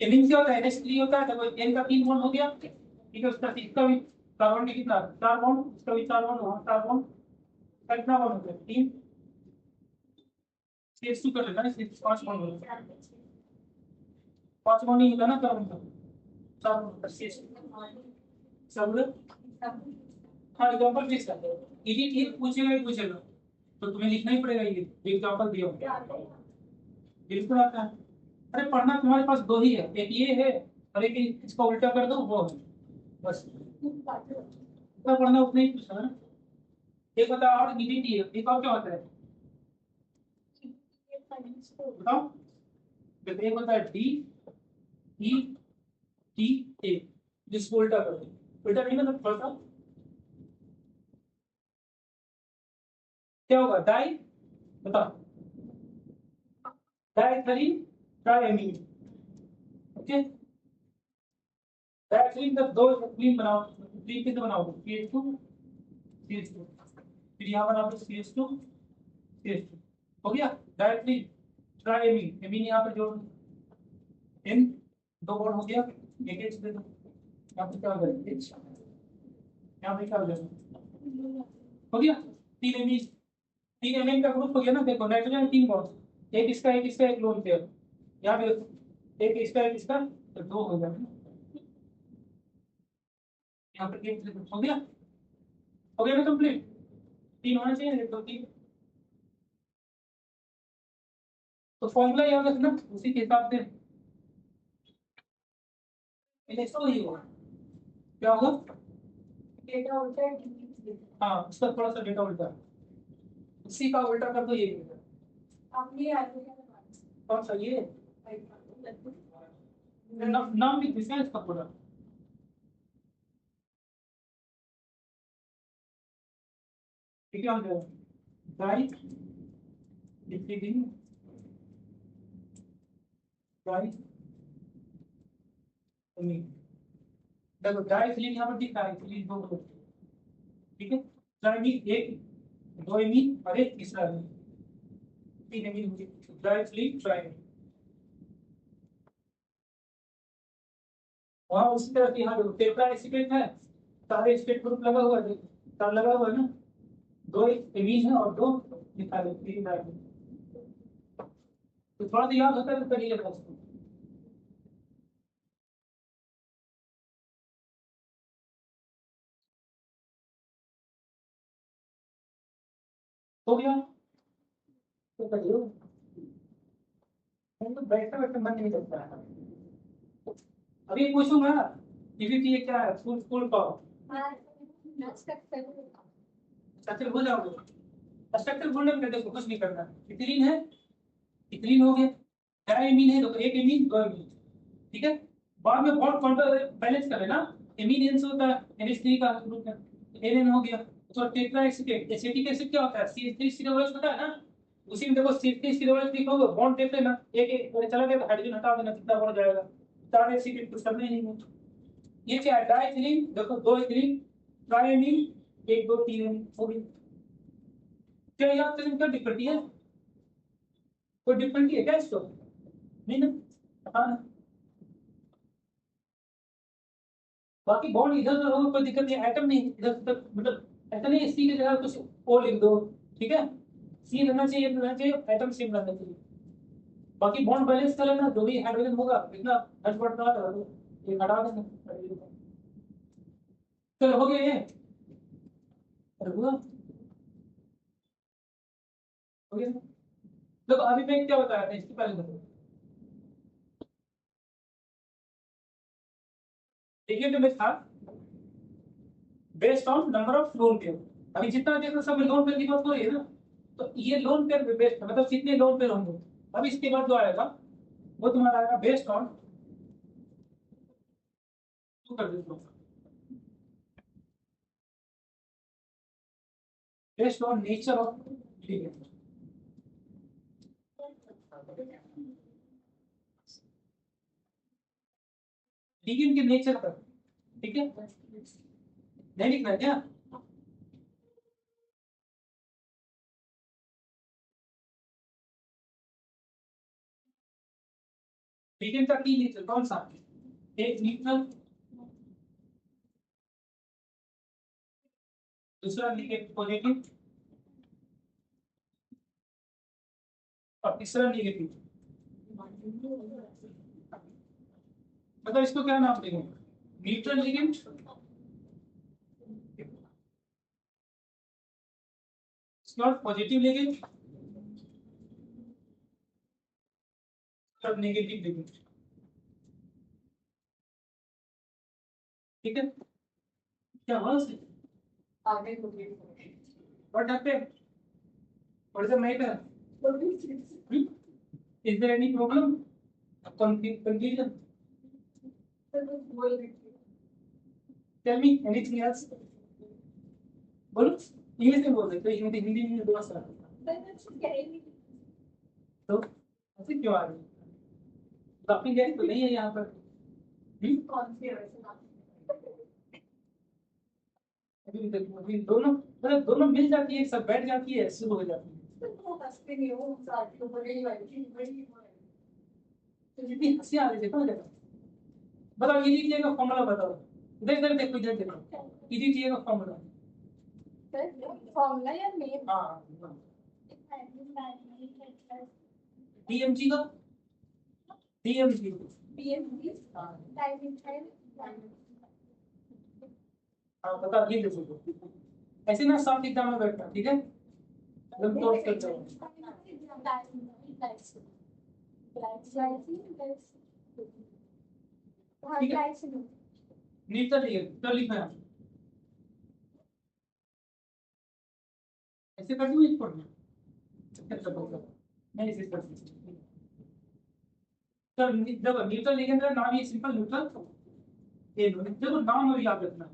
एमिन क्या होता है NH3 होता है तो N का 3 बॉन्ड हो गया ठीक है उसका इसका भी कार्बन के कितना 4 बॉन्ड इसका भी 4 बॉन्ड वहाँ 4 बॉन्ड कितना बॉन्ड होता है 3 CH2 कर लेना इसलिए 5 बॉन्ड हो गया 5 बॉन्ड नहीं होता ना कार्बन का 4 बॉन्ड होता है CH2 सब लोग हाँ एग्जांपल प्लीज करते हैं इजी पूछेगा ही पूछेगा तो तुम्हें लिखना ही पड़ेगा ये एग्जांपल दिया होगा बिल्कुल आता है। अरे पढ़ना तुम्हारे पास दो ही है एक ये है और एक इसका उल्टा कर दो वो है बस उतना पढ़ना उतना ही पूछना है। एक होता है और ईडीटी है एक और क्या होता है बताओ। देखो एक होता है डी ई टी ए जिसको उल्टा कर दो उल्टा नहीं मतलब थोड़ा सा क्या होगा डाई बताओ डाइथाइलिन ट्राइएमीन ओके डाइथाइलिन का दो क्लीन बनाओ क्लीन कितने बनाओ CH2 CH2 फिर यहाँ बना दो CH2 CH2 हो गया डाइथाइलिन ट्राइएमीन एमीन यहाँ पर जोड़ N दो बॉन्ड हो गया एक H दे दो यहाँ पे क्या हो जाएगा H यहाँ पे क्या हो जाएगा हो गया तीन एमीन का ग्रुप हो गया ना देखो नाइट्रोजन 3 बॉन्ड एक इसका एक लोन पेयर यहाँ पे एक इसका तो 2 हो जाएगा यहाँ पर एक हो गया ना कंप्लीट 3 होना चाहिए तो 3 तो फॉर्मूला याद रखना उसी के हिसाब से इसको ही होगा क्या होगा डेटा उल्टा हाँ उसका थोड़ा सा डेटा उल्टा उसी का उल्टा कर दो ये आपने कौन सा ये नाम भी किसका है इसका पूरा ठीक है हो जाएगा डाई डिफ्यूजिंग डाई देखो डाइथिलीन यहाँ पर दिख रहा है इथिलीन दो ग्रुप ठीक है ट्राइमीन एक दो एमीन और एक तीसरा एमीन तीन एमीन हो गए डाइथिलीन ट्राइमीन वहाँ उसी तरह से यहाँ टेट्रा एसिटेट है सारे एसिटेट ग्रुप लगा हुआ है तार लगा हुआ है ना दो एमीन है और दो मिथाइल तीन डाइमीन तो थोड़ा सा याद होता है तो कर लेगा उसको हो गया तो करिए तो बैठते बैठते मन नहीं करता है अभी पूछूंगा ईवीटी ये क्या है फुल फुल पावर स्ट्रक्चर भूल जाओगे स्ट्रक्चर भूलने में देखो कुछ नहीं करना इथिलीन है इथिलीन हो गया डाइमीन है तो एक एमीन दो एमीन ठीक है बाद में बॉन्ड काउंटर बैलेंस कर लेना एमीन एन से होता है NH3 का ग्रुप है एन हो गया तो टेट्रा एसिटेट एसिटिक एसिड क्या होता है CH3COOH होता है ना उसी में देखो CH3COOH लिखोगे बॉन्ड देख लेना एक एक चला गया तो हाइड्रोजन हटा देना कितना बॉन्ड जाएगा चार एसिटेट कुछ करना ही नहीं है ये क्या है डाइथिलीन देखो दो इथिलीन ट्राइएमीन एक दो तीन एमीन हो गई क्या याद करने में क्या डिफिकल्टी है कोई डिफिकल्टी है क्या इसको नहीं ना हाँ बाकी बॉन्ड इधर उधर होगा कोई दिक्कत नहीं, एटम नहीं इधर तक, मतलब ऐसा नहीं सी की जगह कुछ ओ लिख दो, ठीक है, सी रहना चाहिए, रहना चाहिए, एटम सेम रहना चाहिए। बाकी बॉन्ड बैलेंस कर लेना, जो भी हाइड्रोजन होगा इतना हटपट ना करो, ये हटा देना। चलो हो गया ये, हुआ, हो गया। देखो अभी मैं क्या बताया था इसके पहले देखो, देखिए में था based on number of lone pair. अभी जितना देखो सब लोन पेयर की बात हो रही है ना, तो ये लोन पेयर बेस्ड मतलब कितने लोन पेयर होंगे। अब इसके बाद जो आएगा वो तुम्हारा आएगा बेस्ड ऑन, टू कर दो, based on nature of ligand, ligand के नेचर पर, ठीक है, नहीं लिखना है क्या। लिगेंड का की नेचर कौन सा, एक न्यूट्रल, दूसरा लिगेंड पॉजिटिव, और तीसरा नेगेटिव। मतलब इसको क्या नाम देंगे, neutral ligand, not positive ligand और नेगेटिव लिगेंड, ठीक है। क्या हुआ उससे, आगे को भी what happened, what is the matter, is there any problem, confusion, tell me anything else, बोलो, इंग्लिश में बोल सकते हो, हिंदी हिंदी में बोल सकते हो, तो ऐसे क्यों आ रही है, लाफिंग गैस तो नहीं है यहाँ पर। कौन सी है वैसे नाम? अभी दोनों मतलब दोनों मिल जाती है, सब बैठ जाती है, शुरू हो जाती है। वो हंसते नहीं हो साथ को बड़ी वाली बड़ी तो जितनी हंसी आ रही है देखो देखो, बताओ ये लीजिए का फॉर्मूला बताओ, इधर इधर देखो, इधर देखो, ये लीजिए का फॉर्मूला, फॉर्मूला या नेम हाँ डीएमजी का, डीएमजी, पीएमजी हाँ टाइमिंग टाइम हाँ बता ये देखो, ऐसे ना साफ एग्जाम में बैठना, ठीक है, एकदम तोड़ कर जाओ। ठीक है, नीचे लिखिए, तो लिखना है ऐसे कर दूं इसको, नहीं इसे कर दूं, तो जब न्यूट्रल लिखेंगे नाम ये सिंपल न्यूट्रल, ये देखो नाम अभी याद रखना है,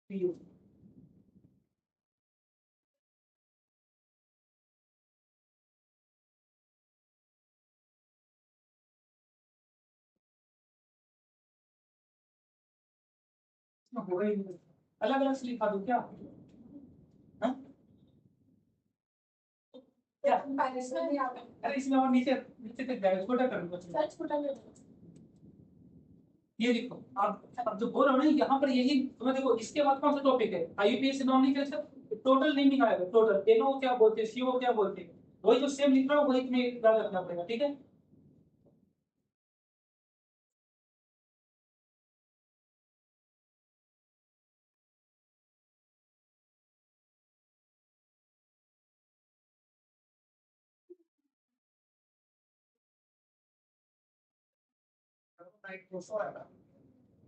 PO, इसमें होगा ही नहीं, अलग अलग से लिखा दूं क्या, हाँ? क्या अरे इसमें और नीचे नीचे तक जाएगा, छोटा कर दूंगा, ये देखो आप जो बोल रहे हो ना यहाँ पर यही तुम्हें देखो, इसके बाद कौन सा टॉपिक है, आईयूपीएस नॉमिनोमेक्लेचर, टोटल नेमिंग आएगा, टोटल एनओ क्या बोलते हैं, सीओ क्या बोलते हैं, वही जो सेम लिख रहा हूँ वही तुम्हें याद रखना पड़ेगा, ठीक है।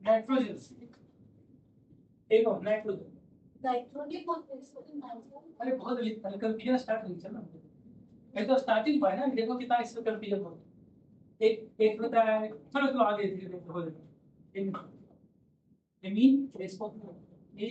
नाइट्रोजन, एक और नाइट्रोजन, अरे बहुत कंफ्यूजन स्टार्ट नहीं चल रहा, मैं तो स्टार्टिंग पर है ना, देखो कितना इसमें कंफ्यूजन हो, एक एक होता है, चलो तो आगे धीरे धीरे हो जाएगा, मीन इसको ये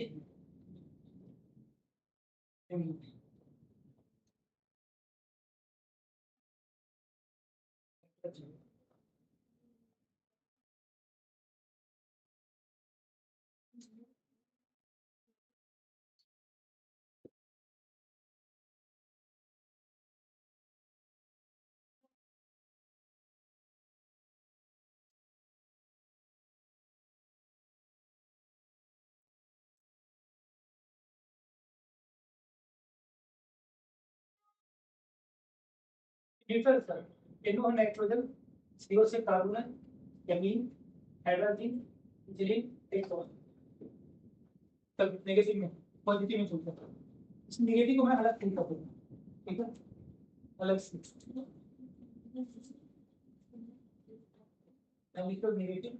neutral sir N2 nitrogen, CO से कार्बन, एमीन, हाइड्रोजन, जिलिन एक और तब नेगेटिव में पॉजिटिव में चलता है। इस नेगेटिव को मैं अलग थिंक कर दूंगा, ठीक है, अलग से मैं लिखो नेगेटिव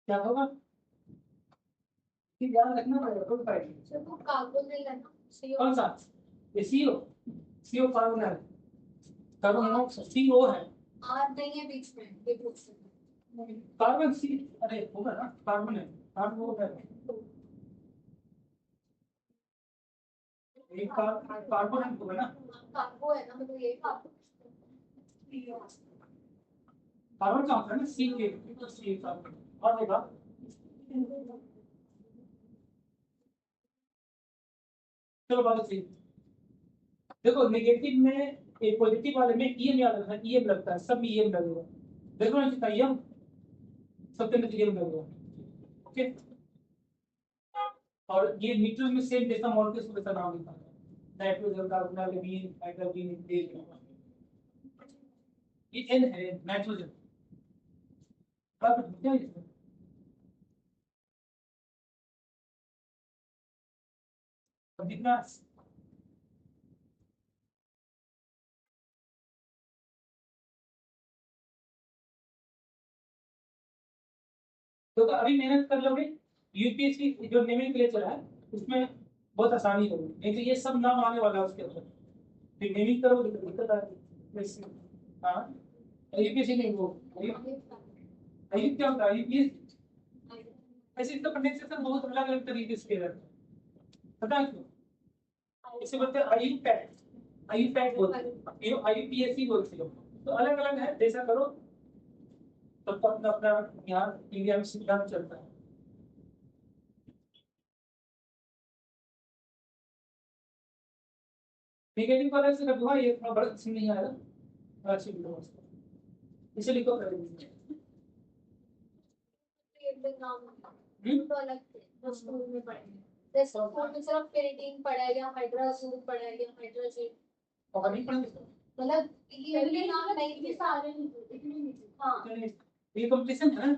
क्या होगा कि ध्यान रखना पड़ेगा कोई फाइल सर वो कार्बन नहीं है ना, CO कौन सा ये CO कार्बन है, कार्बन मोनोऑक्साइड CO है, R नहीं है बीच में, ये पूछ सकते हैं। कार्बन C अरे होगा ना, कार्बन है, कार्बन वो है एक कार्बन होगा ना, कार्बो है ना, मतलब ये कार्बो कार्बन का होता है ना C के तो C कार्बन और होगा। चलो बात सही, देखो नेगेटिव में एक पॉजिटिव वाले में EM याद रखना, EM लगता है, सब में EM लगेगा, देखो ना कितना EM सबके अंदर EM लगेगा, ओके। और ये न्यूट्रल में सेम जैसा मॉलिक्यूल्स को वैसा नाम लिखा है, नाइट्रोजन, कार्बन, एमीन, हाइड्रोजन, ये N है नाइट्रोजन, कार्बन क्या है इसमें, अब जितना तो अभी मेहनत कर लोगे, यूपीएससी जो नेमिंग है उसमें बहुत आसानी होगी, नहीं तो ये सब नाम आने वाला है उसके अंदर, फिर नेमिंग करोगे तो दिक्कत आएगी। हाँ यूपीएससी नहीं वो आयुक्त क्या होता है, यूपीएससी ऐसे इसका प्रोनाउंसिएशन बहुत अलग अलग तरीके से किया जाता है, पता है क्यों, इसे बोलते हैं आयुपैट बोलते हैं, ये आयुपीएससी बोलते हो, तो अलग अलग है, जैसा करो तब तो अपना अपना यहाँ इंडिया में सिद्धांत चलता है। नेगेटिव कलर से रखवा, ये थोड़ा बड़ा अच्छी नहीं आएगा, अच्छी लिखो इसे लिखो कर दीजिए। तो अलग जो स्कूल में पढ़ेंगे, जैसे स्कूल में सिर्फ पेंटिंग पढ़ाएगा, हाइड्रोजन पढ़ाएगा, हाइड्रोजन और नहीं पढ़ेंगे मतलब ये नाम नहीं थे सारे, हाँ ये कंपटीशन है ना,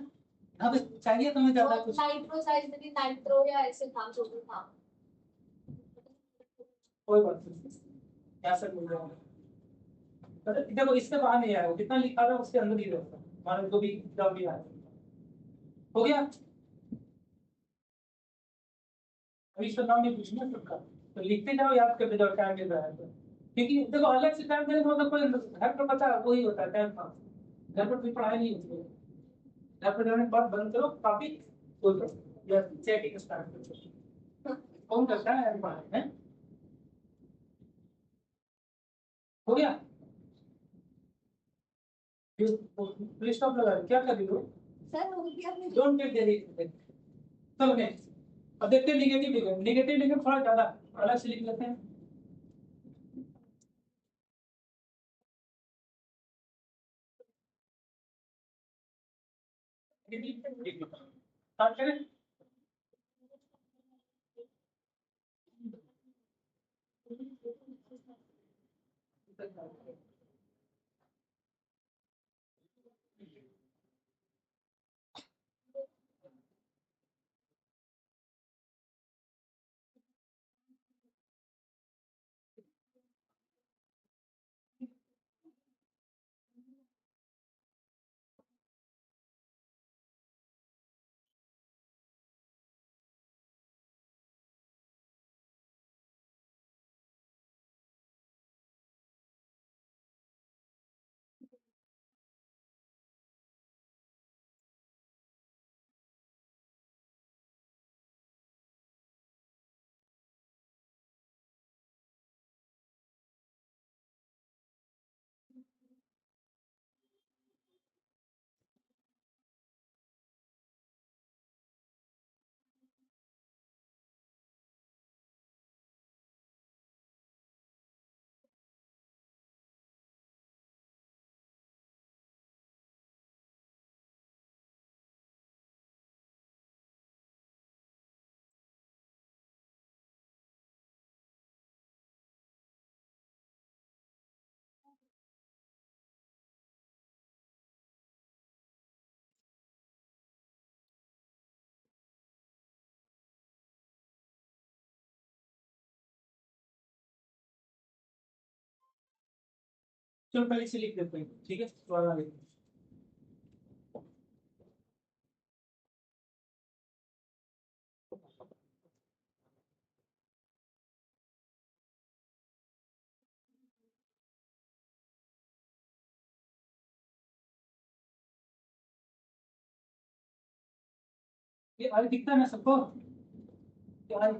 यहाँ पे चाहिए तुम्हें ज्यादा कुछ, नाइट्रोसाइज में नाइट्रो या ऐसे था जो भी था, कोई बात नहीं, यहाँ से मिल जाएगा। देखो इसके बाहर नहीं आएगा, जितना लिखा था उसके अंदर ही रहता, हमारे जो भी एग्जाम भी आया हो गया। अभी इसका नाम नहीं पूछना सबका, तो लिखते जाओ, याद करते जाओ, टाइम मिल रहा है तो, क्योंकि देखो अलग से टाइम देने का मतलब कोई घर पर बचा वही होता है टाइम पास, घर पर भी पढ़ाई नहीं होती है, लैपटॉप चलाने के बाद बंद करो, कॉपी खोल दो या चैटिंग स्टार्ट करो। कौन करता है हैं? हो गया? प्ले स्टॉप लगा क्या कर रही हो? सर वो भी आपने डोंट टेक देरी। चलो नेक्स्ट। अब देखते हैं नेगेटिव लिखेंगे। नेगेटिव लिखेंगे थोड़ा ज्यादा अलग से लिख लेते हैं। स्टार्ट करें। चलो पहले से लिख देते हैं, ठीक है? दोबारा लिखते हैं। ये आज दिखता है ना सबको? ये आज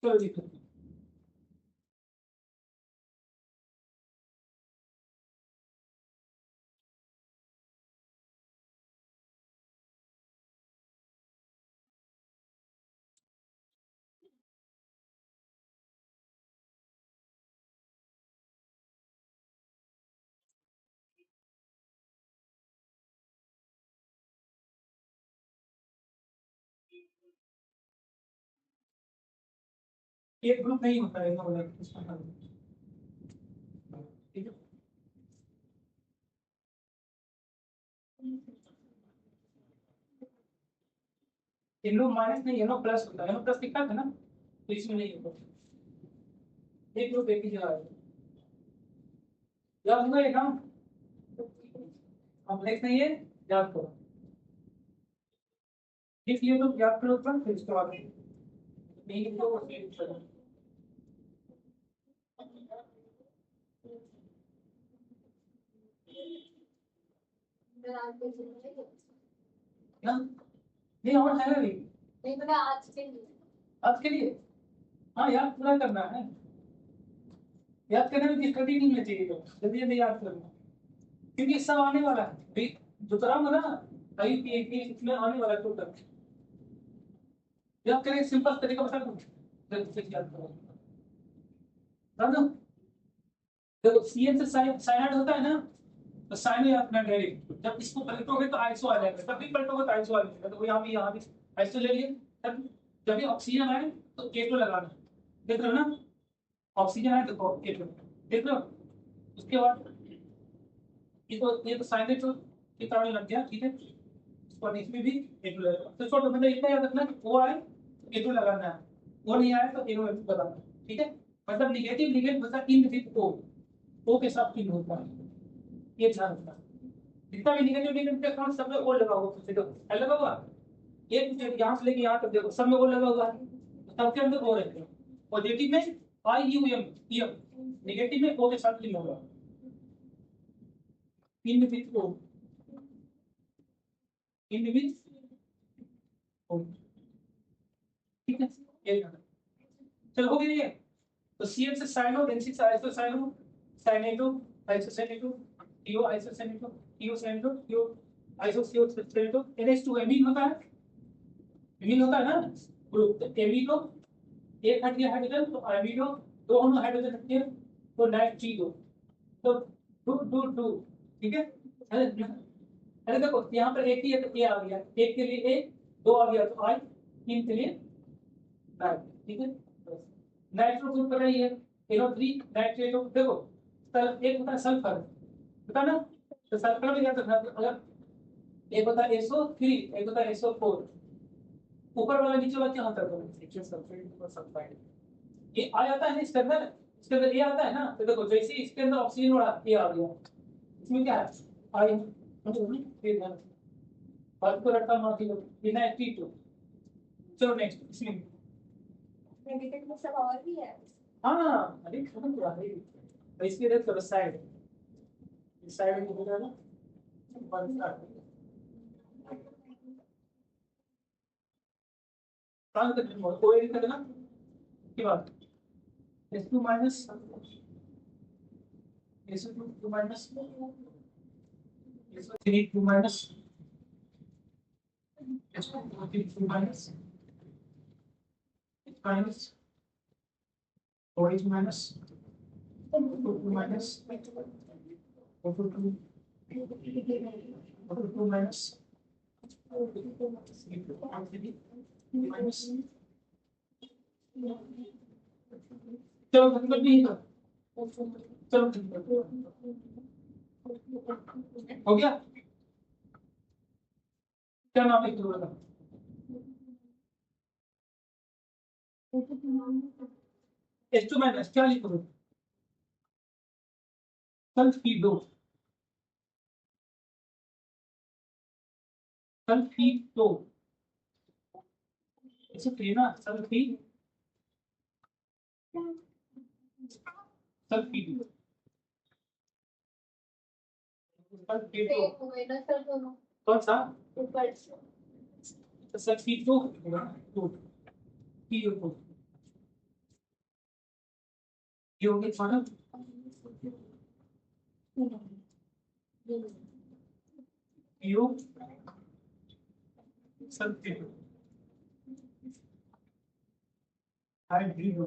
चलो लिख लेते हैं। एक ग्रुप नहीं होता है ना, ठीक है? ये लोग माइनस नहीं, ये लोग प्लस होता है। ये लोग प्लस दिखता था ना, तो इसमें नहीं होता। एक ग्रुप एक ही जगह है। याद होगा ये काम? कॉम्प्लेक्स नहीं है, याद करो। लिख लियो तो याद करो, फिर उसके बाद नहीं लिखो तो मैं आज के लिए नहीं क्या नहीं और है अभी नहीं मैंने आज के लिए आज के लिए हाँ याद पूरा करना है याद करने में दिक्कत ही नहीं होनी चाहिए तो जल्दी जल्दी याद करना क्योंकि सब आने वाला है भाई जो करा ना भाई कि इसमें आने वाला है टोटल याद करें सिंपल तरीका बता दूं जल्दी से याद करो समझो देखो सीएन से साइनाइड होता है ना तो साइन है अपना डायरेक्ट जब इसको पलटोगे तो आइसो आ जाएगा तब भी पलटोगे तो आइसो आ जाएगा तो यहाँ भी आइसो ले लिए तब जब भी ऑक्सीजन आए तो K2 लगाना देख रहे हो ना ऑक्सीजन आए तो K2 देख रहे हो उसके बाद ये तो साइन के कारण लग गया ठीक है उसके बाद इसमें भी K2 लगेगा तो छोटो मतलब इतना याद रखना कि वो आए तो K2 लगाना है वो नहीं आए तो K2 बताना ठीक है मतलब निगेटिव लिगेंड मतलब इन विथ O के साथ इन होता है ये ध्यान रखना जितना भी निगेटिव लिगेंड के अकाउंट सब में ओ लगा हुआ है देखो एल लगा हुआ एक यहां से लेके यहां तक देखो सब में ओ लगा हुआ है सबके अंदर ओ रहते हैं पॉजिटिव में आई यू एम एम नेगेटिव में ओ के साथ लिखा होगा in with O in with O ठीक है ये चलो हो गया ये तो सीएम से साइनो देन से iso cyano cyanato isocyanato thio isocyanato thiocyanato thio isothiocyanato NH2 amine होता है ना ग्रुप तो एमीनो एक हट गया हाइड्रोजन तो एमीनो दो होनो हाइड्रोजन हट गया तो नाइट्रिनो तो दो ठीक है अरे देखो यहाँ पर एक ही है तो ए आ गया एक के लिए ए दो आ गया तो आई तीन के लिए ठीक है नाइट्रो ग्रुप का ही है NO3 नाइट्रेट देखो एक होता है सल्फर पता ना तो सल्फर में याद रखना अगर एक होता है SO3 एक होता है SO4 ऊपर वाला नीचे वाला क्या होता है नेचुरल सल्फेट और सल्फाइड ये आ जाता है इसके अंदर ये आता है ना तो देखो जैसे इसके अंदर ऑक्सीजन और ये आ गया इसमें क्या है आई फिर ध्यान बात को रट्टा मार के बिना T2 चलो नेक्स्ट इसमें नेगेटिव में सब और भी है हाँ अरे खत्म हुआ है तो इसके देख करो साइड इस साइड में हो जाएगा वन स्टार्ट काम करते हैं कोई नहीं करना की बात S2 minus SO2 2 minus SO3 2 minus SO3 2 minus minus OH minus O2 minus O2 O2 minus minus चलो मतलब भी चलो हो गया क्या नाम लिख दो S2 minus क्या लिख दो सल्फीडो सल्फीडो ऐसे कहना सल्फीड सल्फीडो सल्फीडो सेम हो गए ना सर दोनों कौन सा ऊपर से सल्फीडो दो पीओ को ये हो गया खाना पीओ sulphido hydrido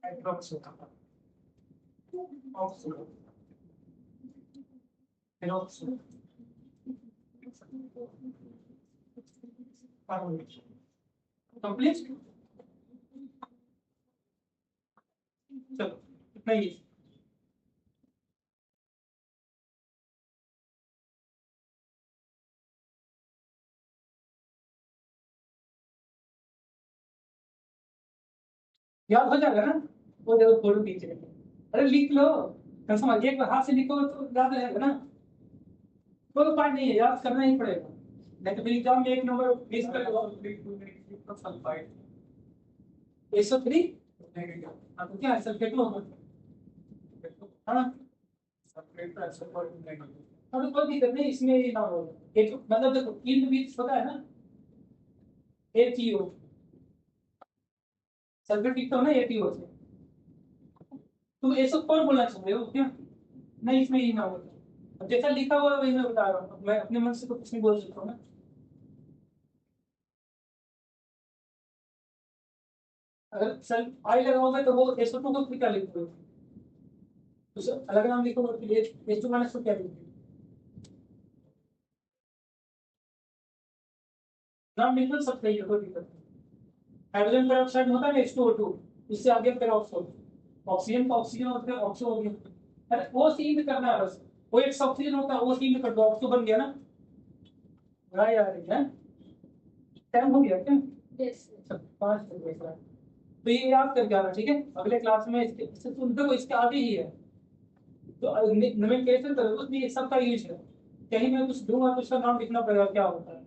hydroxo oxo peroxo carbonate complete चलो इतना ही याद हो जाएगा ना वो देखो फोटो खींच रहे अरे लिख लो समझ एक बार हाथ से लिखो तो याद रहेगा ना कोई उपाय नहीं है याद करना ही पड़ेगा नहीं तो फिर एग्जाम में एक नंबर मिस कर लो सल्फाइड SO3 हाँ तो क्या है सल्फेट लो हाँ अभी कोई दिक्कत नहीं इसमें, ये ना हो एक मतलब देखो इन बीच पता है ना, ATO सल्फेट लिखता हो ना ATO से, तुम ऐसा कौन बोलना चाह रहे हो क्या? नहीं इसमें ये ना हो, अब जैसा लिखा हुआ है वही मैं बता रहा हूँ, मैं अपने मन से तो कुछ नहीं बोल सकता हूँ ना। अगर सेल आई लगाओगे तो वो SO2 को फिर क्या लिखोगे, तो अलग नाम लिखोगे, फिर H2 माइनस को क्या लिखोगे, नाम बिल्कुल सब सही है, कोई दिक्कत नहीं। हाइड्रोजन पेरोक्साइड होता है H2O2, उससे आगे पेरोक्सो, ऑक्सीजन का ऑक्सीजन और फिर ऑक्सो हो गया। अरे वो सी में करना है बस, वो एक ऑक्सीजन होता है वो सी में कर दो, ऑक्सो बन गया ना। बड़ा यार है, टाइम हो गया क्या? यस। अच्छा, 5 हो गया। तो ये याद करके आना ठीक है, अगले क्लास में इससे तुम देखो इसके आगे ही है, तो नोमेनक्लेचर करो उसमें ये सब का यूज है, कहीं मैं कुछ दूंगा तो उसका नाम लिखना पड़ेगा क्या होता है।